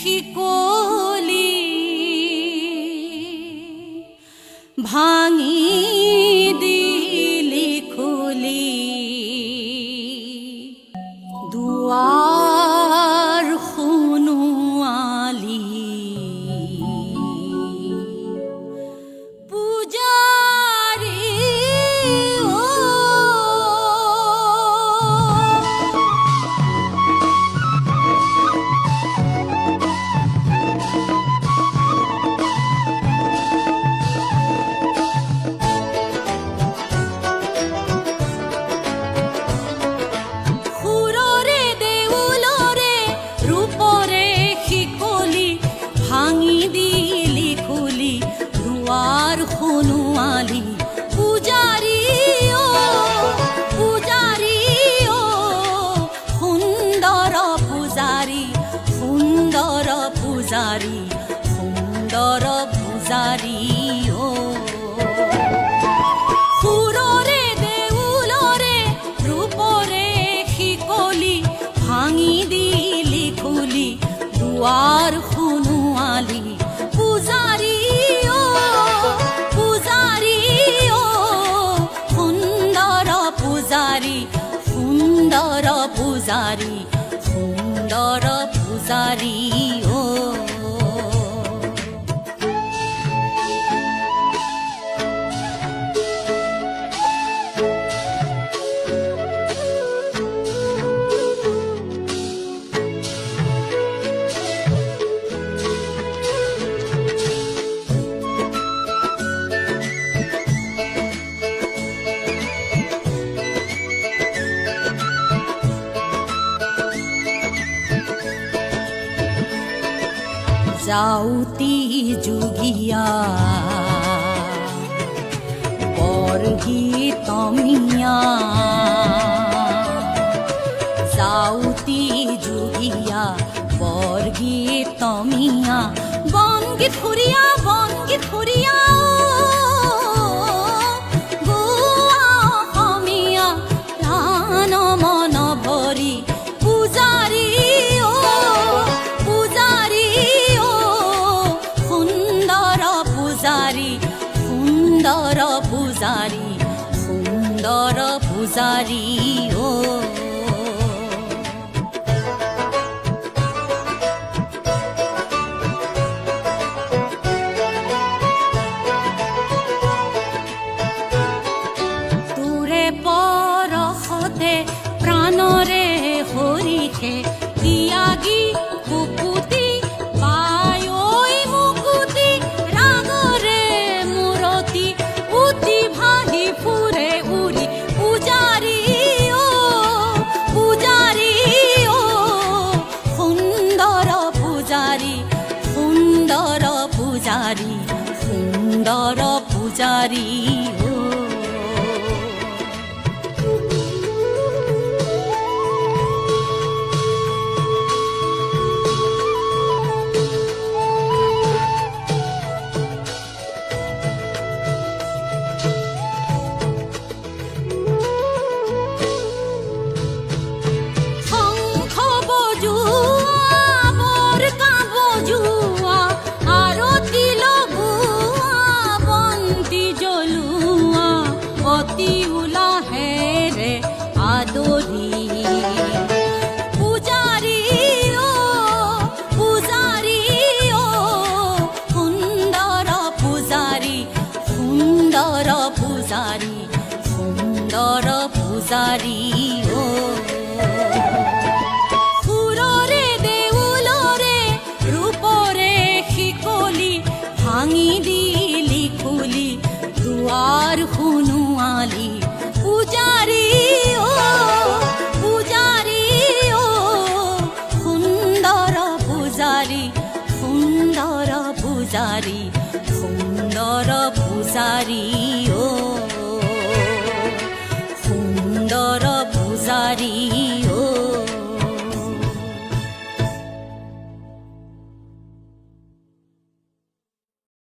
শিকলি ভাঙি দিলি খুলি দুৱাৰ শুনোৱালি পূজাৰী শুনোৱালি পূজাৰী পূজাৰী সুন্দৰ পূজাৰী সুন্দৰ পূজাৰী সুন্দৰ পূজাৰী সুৰৰে দেউলৰে ৰূপৰে শিকলি ভাঙি দিলি খুলি দুৱাৰ শুনোৱালি পূজাৰী সুন্দৰ পূজাৰী সুন্দৰ পূজাৰী যাওঁতি যোগীয়া বৰগীতমিয়া যাওঁতি যোগীয়া বৰগীতমিয়া বনগীত সুৰীয়া বনগীত সুৰীয়া অসমীয়া প্ৰাণ মন ভৰি পূজাৰী সুন্দৰ পূজাৰী সুন্দৰ পূজাৰী তোৰে পৰশতে প্ৰাণৰে হৰিষে ত্যাগী কুকুতি সুন্দৰ পূজাৰী সুন্দৰ পূজাৰী সুন্দৰ পূজাৰী সুৰৰে দেউলৰে ৰূপৰে শিকলি ভাঙি দিলি খুলি দুৱাৰ শুনোৱালি পূজাৰী পূজাৰী সুন্দৰ পূজাৰী সুন্দৰ পূজাৰী সুন্দৰ পূজাৰী